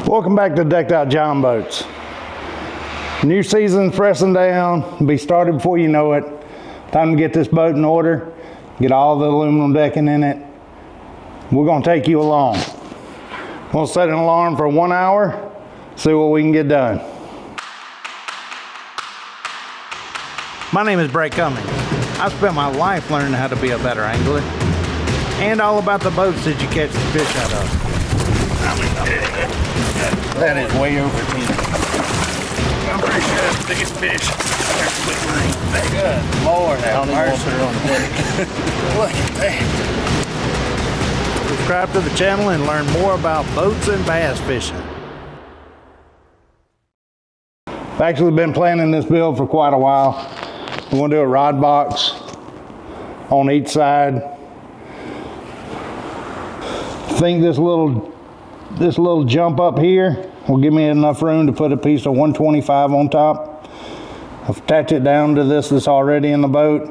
Welcome back to Decked Out Jon Boats. New season's pressing down, be started before you know it. Time to get this boat in order, get all the aluminum decking in it. We're gonna take you along. We'll set an alarm for 1 hour, see what we can get done. My name is Brett Cummings. I've spent my life learning how to be a better angler and all about the boats that you catch the fish out of. That is way over 10. I'm pretty sure that's the biggest fish. Good Lord, have mercy on the deck. Look at that. Subscribe to the channel and learn more about boats and bass fishing. I've actually been planning this build for quite a while. We're going to do a rod box on each side. I think this little jump up here will give me enough room to put a piece of 125 on top. I've attached it down to this that's already in the boat.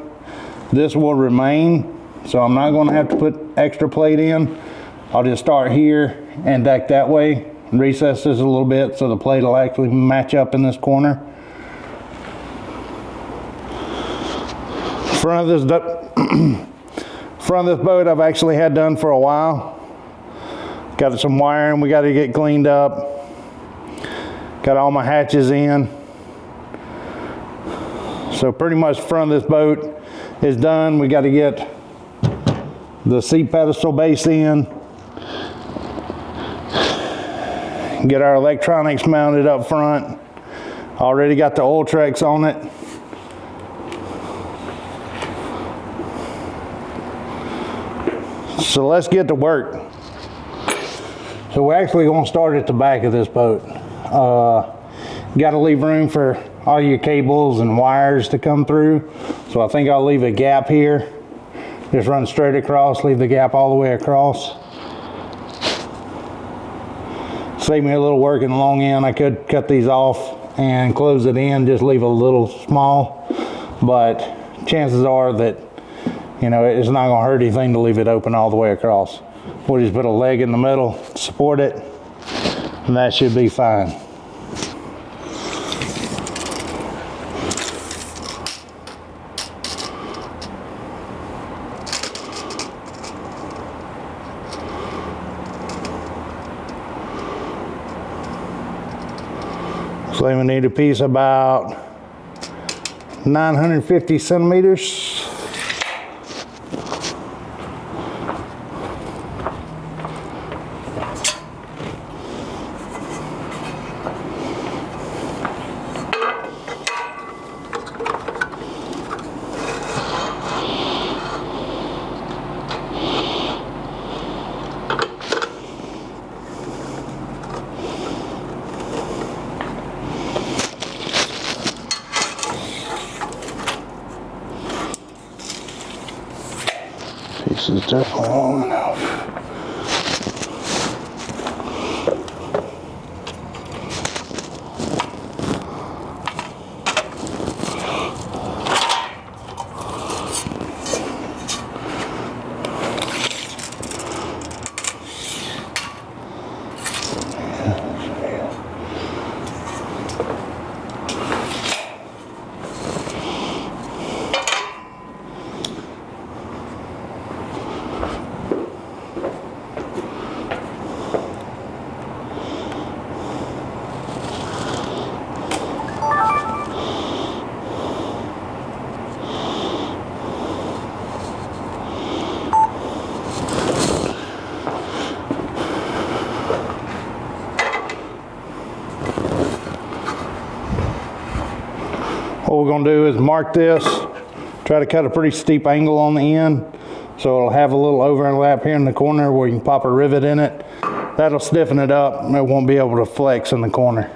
This will remain, so I'm not going to have to put extra plate in. I'll just start here and deck that way, and recess this a little bit so the plate will actually match up in this corner. Front of this boat I've actually had done for a while. Got some wiring we got to get cleaned up. Got all my hatches in. So pretty much the front of this boat is done. We got to get the seat pedestal base in. Get our electronics mounted up front. Already got the Ultrex on it. So let's get to work. So we're actually going to start at the back of this boat. Got to leave room for all your cables and wires to come through. So I think I'll leave a gap here. Just run straight across, leave the gap all the way across. Save me a little work in the long end. I could cut these off and close it in, just leave a little small. But chances are that, you know, it's not going to hurt anything to leave it open all the way across. We'll just put a leg in the middle, support it, and that should be fine. So we need a piece about 950 centimeters. This is definitely long enough. What we're going to do is mark this, try to cut a pretty steep angle on the end so it'll have a little overlap here in the corner where you can pop a rivet in it. That'll stiffen it up and it won't be able to flex in the corner.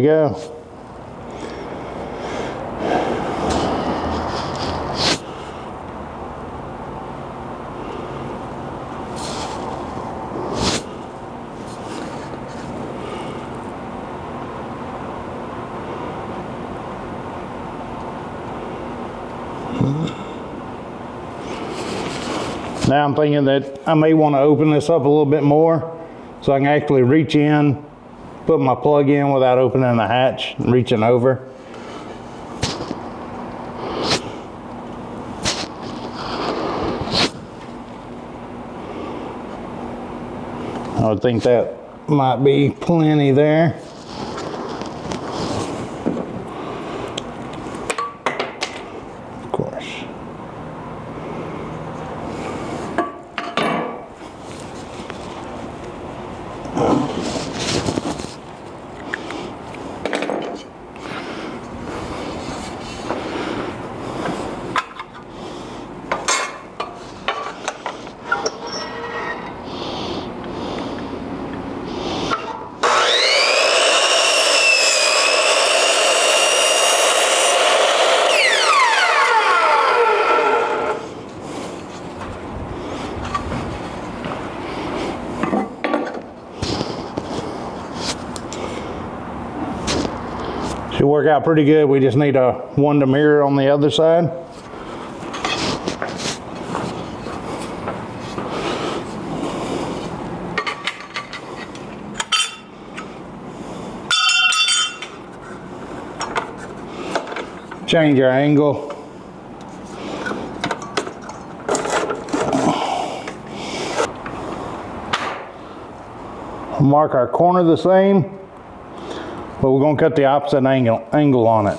go. Now I'm thinking that I may want to open this up a little bit more so I can actually reach in, put my plug in without opening the hatch and reaching over. I would think that might be plenty there. Of course. Should work out pretty good. We just need one to mirror on the other side. Change our angle. Mark our corner the same, but we're going to cut the opposite angle on it.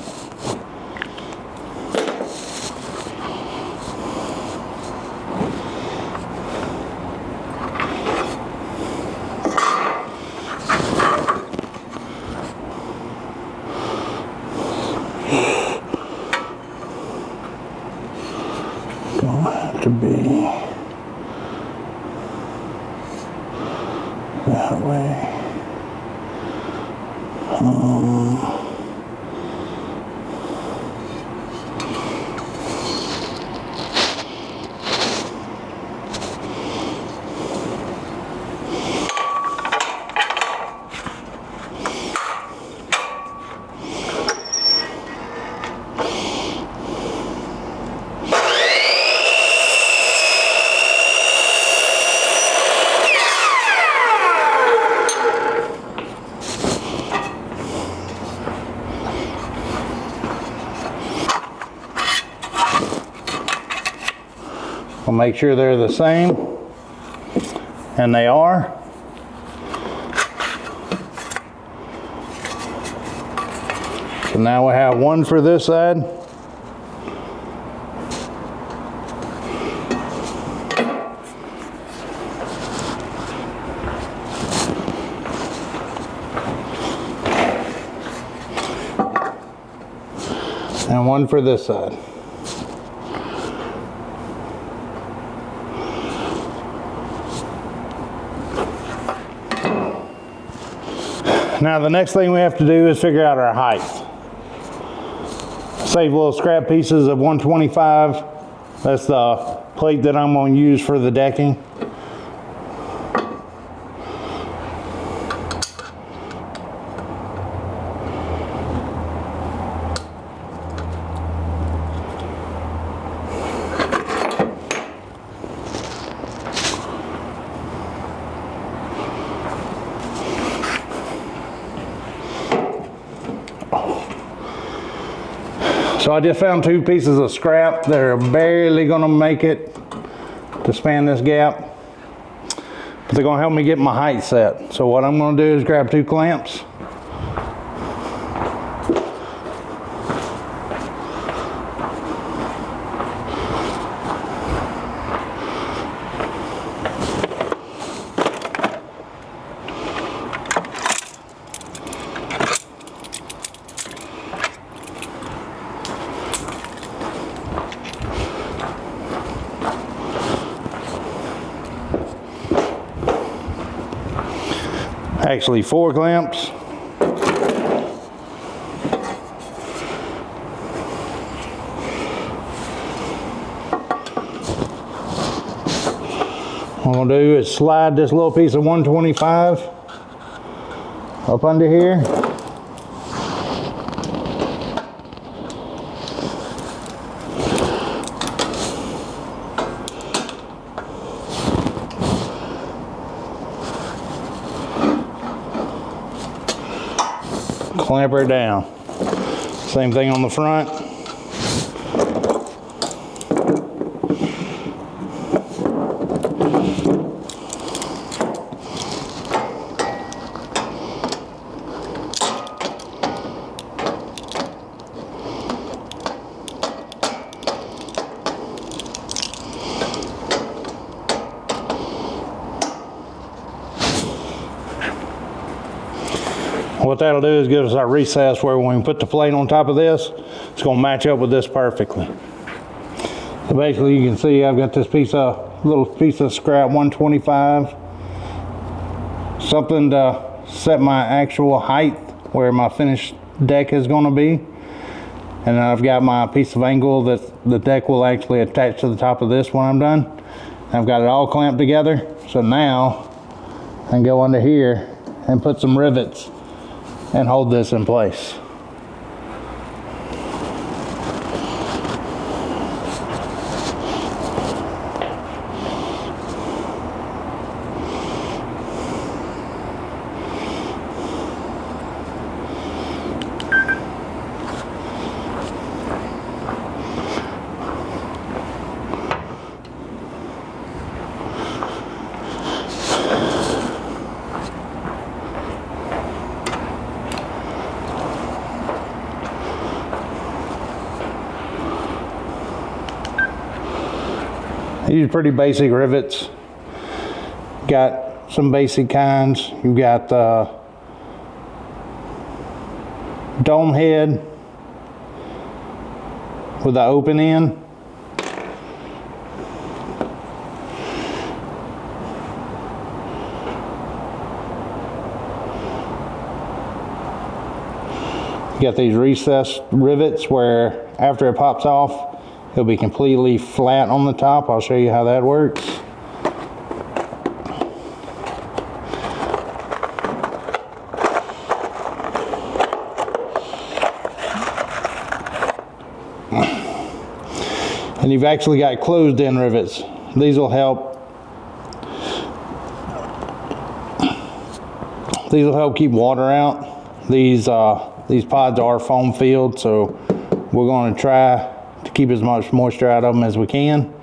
Going to have to be that way. We'll make sure they're the same, and they are. So now we have one for this side. And one for this side. Now the next thing we have to do is figure out our height. Save little scrap pieces of 125. That's the plate that I'm going to use for the decking. So I just found two pieces of scrap that are barely gonna make it to span this gap, but they're gonna help me get my height set. So what I'm gonna do is grab two clamps. Actually 4 clamps. What I'm gonna do is slide this little piece of 125 up under here. Clamp her down. Same thing on the front. What that'll do is give us our recess where when we put the plate on top of this, it's going to match up with this perfectly. So basically you can see I've got this little piece of scrap 125, something to set my actual height where my finished deck is going to be. And then I've got my piece of angle that the deck will actually attach to the top of this when I'm done. And I've got it all clamped together. So now I can go under here and put some rivets and hold this in place. These are pretty basic rivets. Got some basic kinds. You've got the dome head with the open end. You got these recessed rivets where after it pops off, it'll be completely flat on the top. I'll show you how that works. And you've actually got closed in rivets. These will help. These will help keep water out. These pods are foam filled, so we're going to try to keep as much moisture out of them as we can.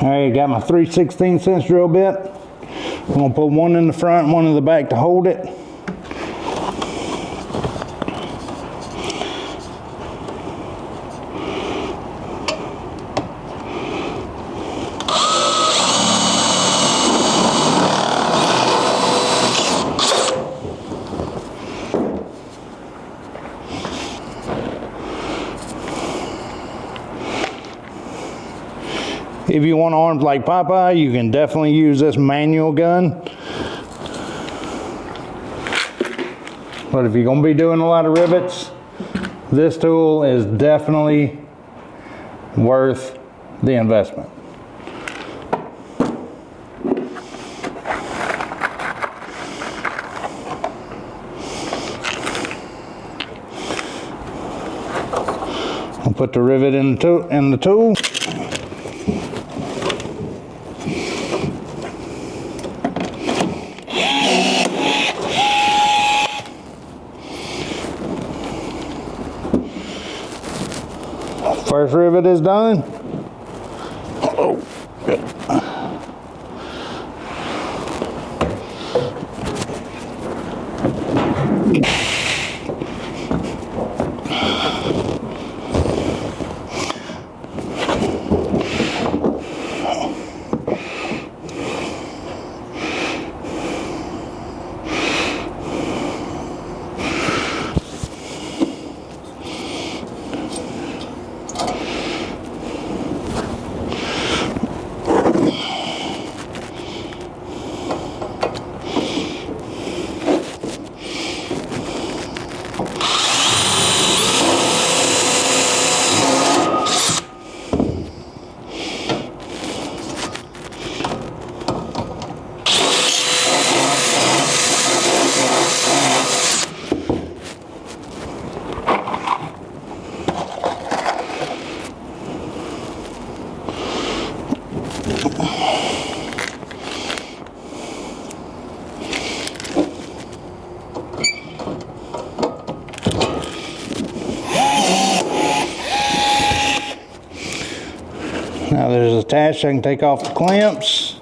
Alright, got my 3/16" drill bit. I'm going to put one in the front, one in the back to hold it. If you want arms like Popeye, you can definitely use this manual gun. But if you're going to be doing a lot of rivets, this tool is definitely worth the investment. I'll put the rivet in the tool. First rivet is done. Oh. Now there's attached, I can take off the clamps.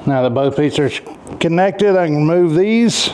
Now that both pieces are connected, I can remove these.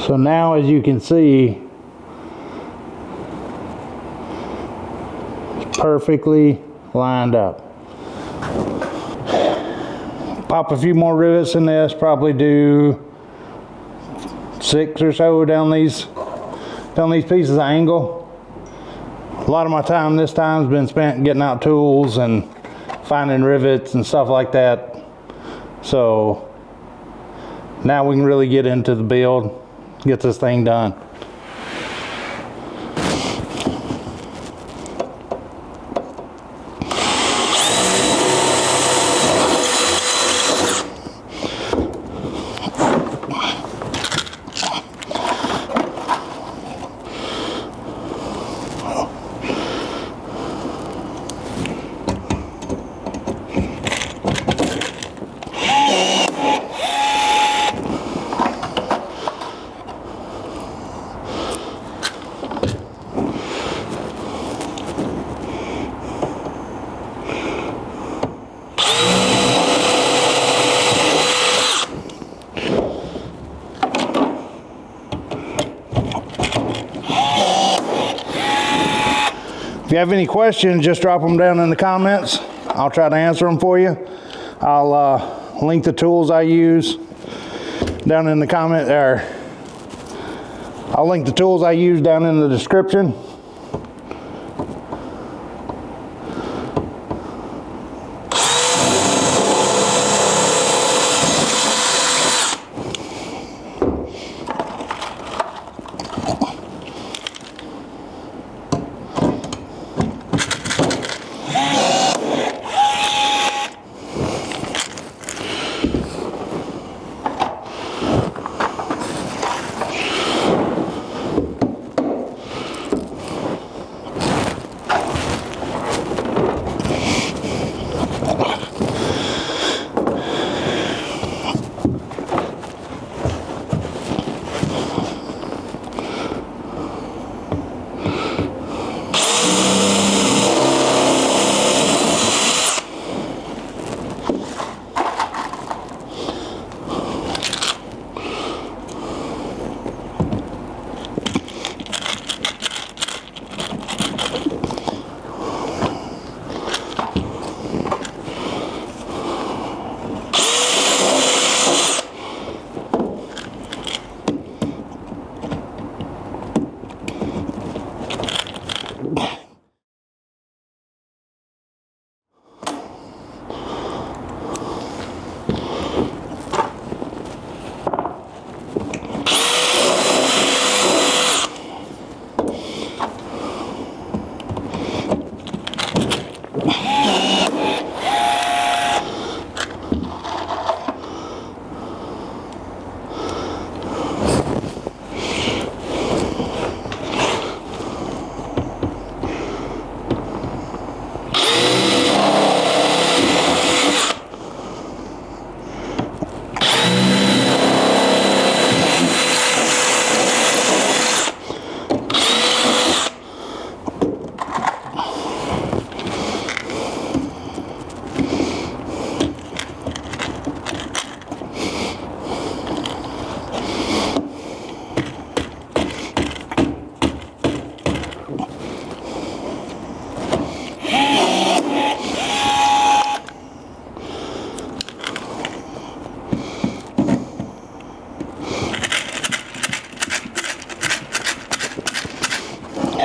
So now, as you can see, it's perfectly lined up. Pop a few more rivets in this, probably do 6 or so down these pieces of angle. A lot of my time this time's been spent getting out tools and finding rivets and stuff like that. So now we can really get into the build, get this thing done. If you have any questions, just drop them down in the comments. I'll try to answer them for you. I'll link the tools I use down in the comment, or I'll link the tools I use down in the description.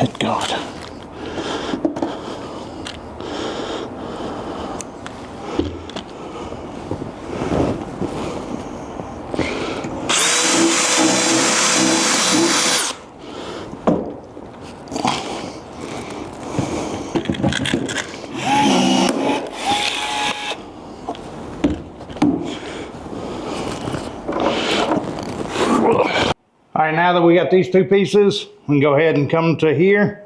Good God. All right, now that we got these two pieces, we can go ahead and come to here.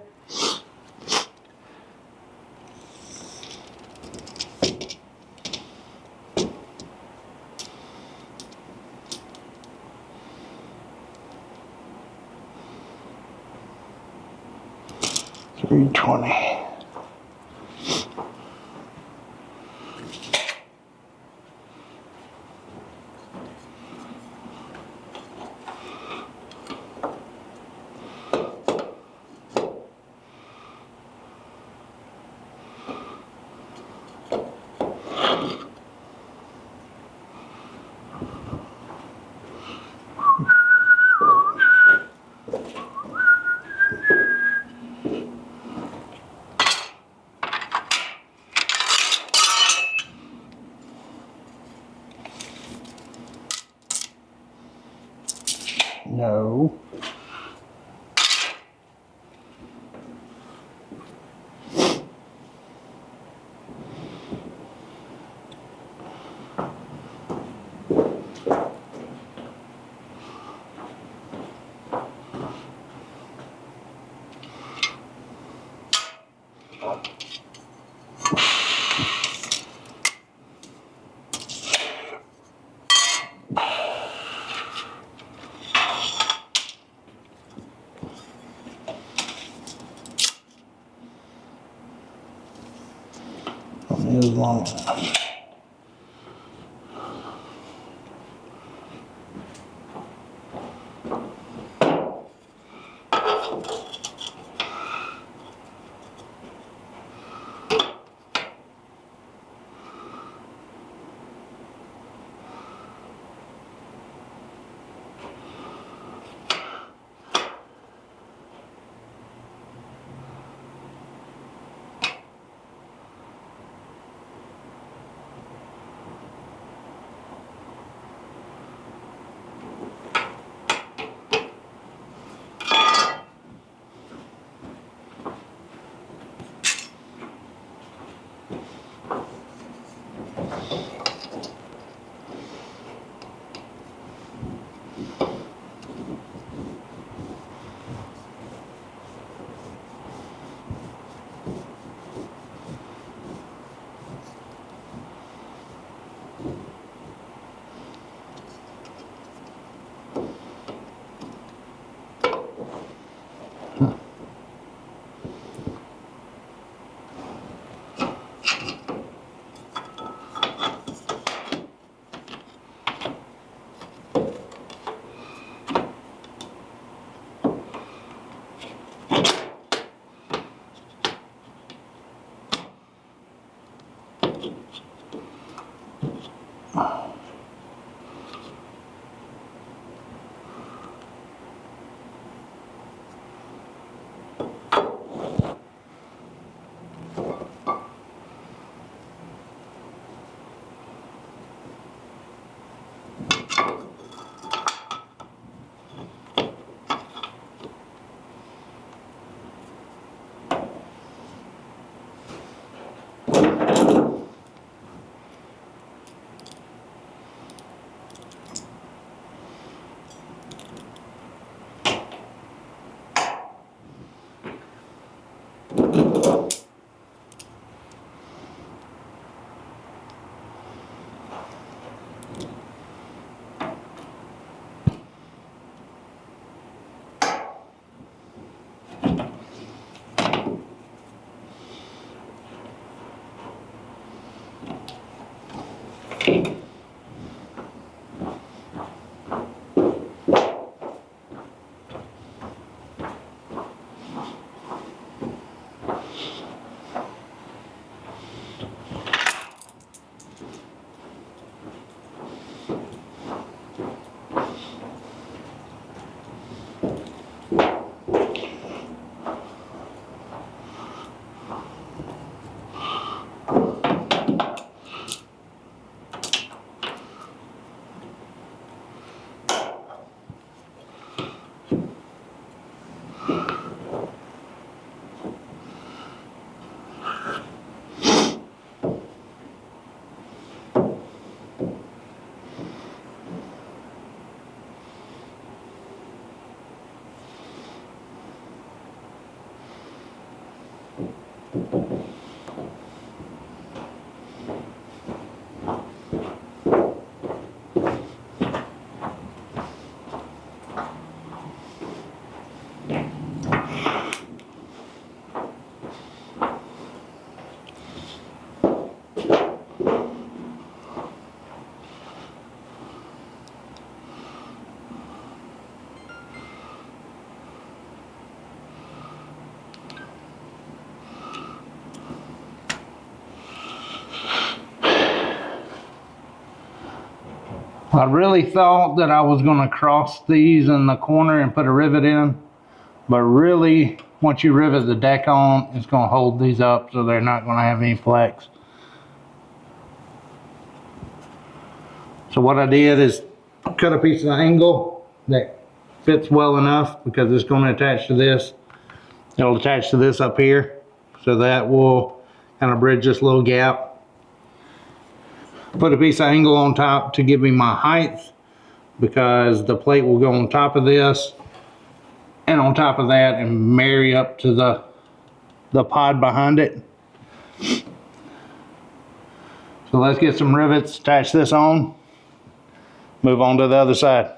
$320. No. Is long enough. I really thought that I was going to cross these in the corner and put a rivet in, but really once you rivet the deck on, it's going to hold these up so they're not going to have any flex. So what I did is cut a piece of angle that fits well enough because it's going to attach to this. It'll attach to this up here, so that will kind of bridge this little gap. Put a piece of angle on top to give me my height, because the plate will go on top of this and on top of that and marry up to the pod behind it. So let's get some rivets, attach this on, move on to the other side.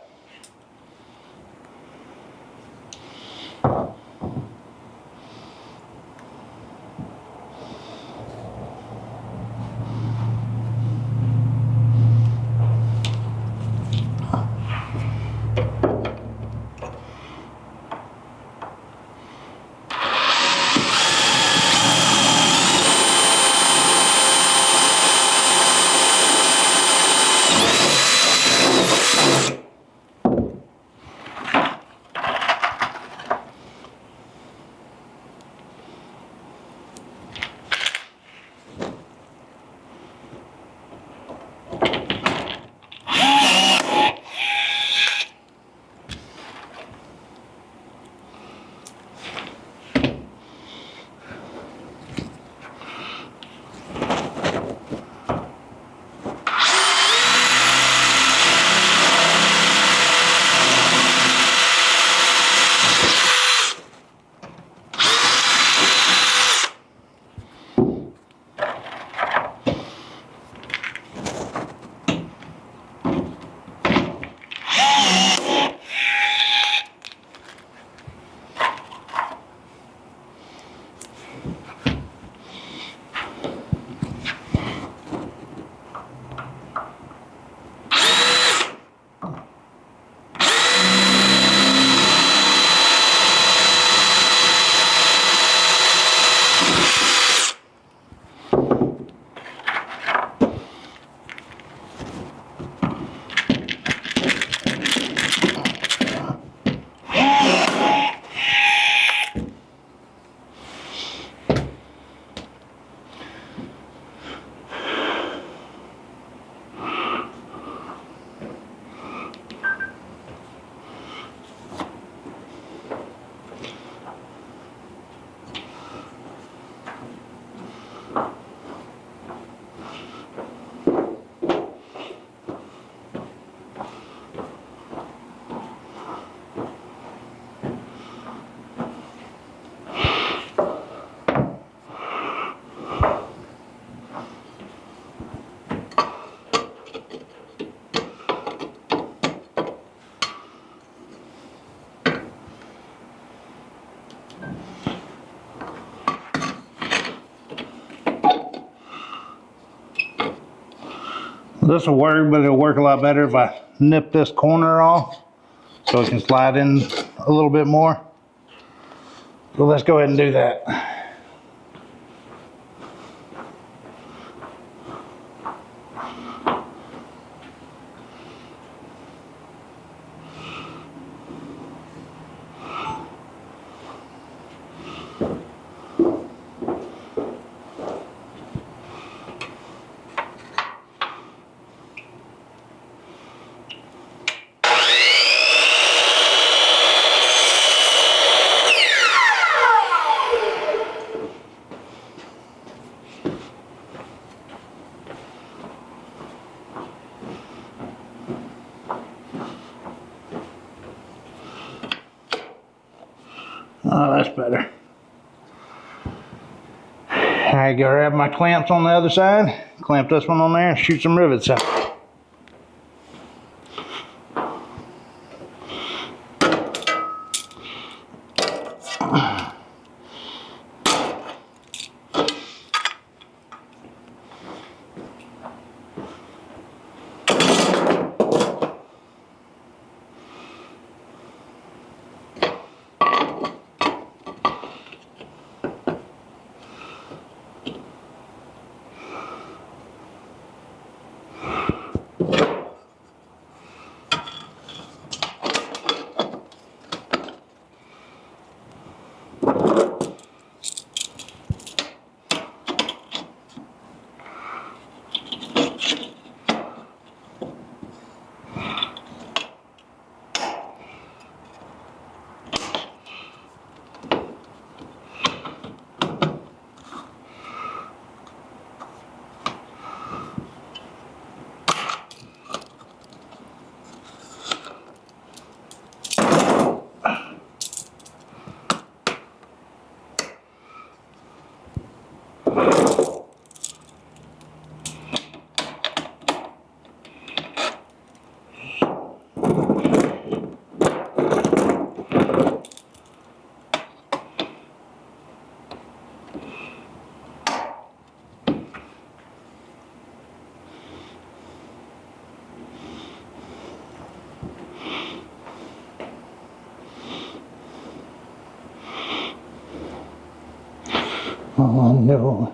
This will work, but it'll work a lot better if I nip this corner off so it can slide in a little bit more. So let's go ahead and do that. Oh, that's better. I grab my clamps on the other side, clamp this one on there, and shoot some rivets out. Oh no.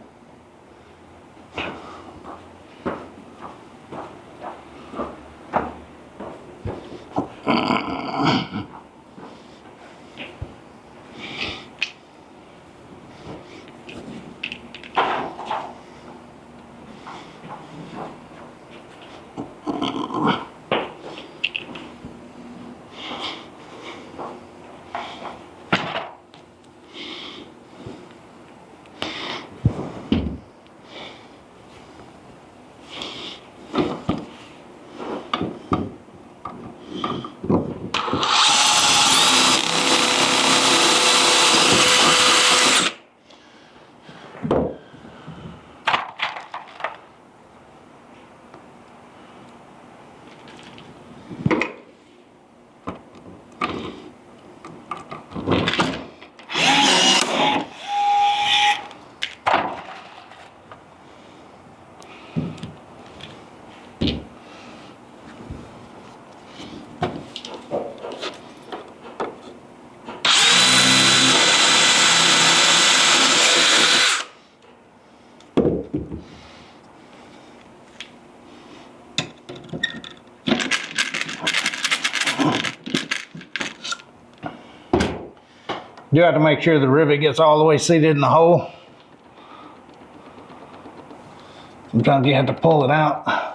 You have to make sure the rivet gets all the way seated in the hole. Sometimes you have to pull it out.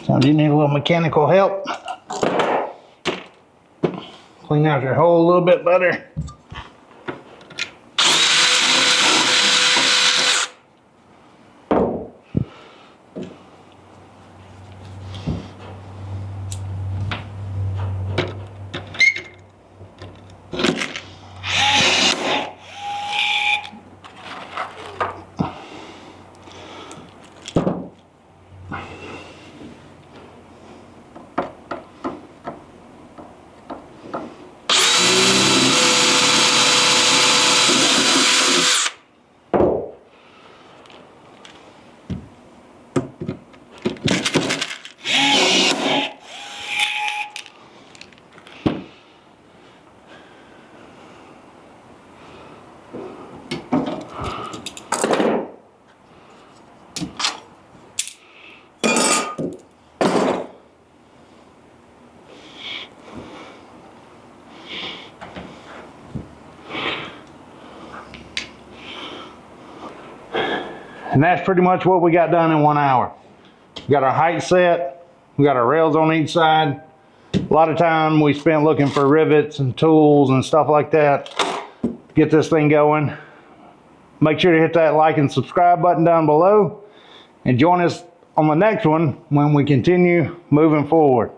Sometimes you need a little mechanical help. Clean out your hole a little bit better. And that's pretty much what we got done in 1 hour. We got our height set, we got our rails on each side. A lot of time we spent looking for rivets and tools and stuff like that. Get this thing going. Make sure to hit that like and subscribe button down below. And join us on the next one when we continue moving forward.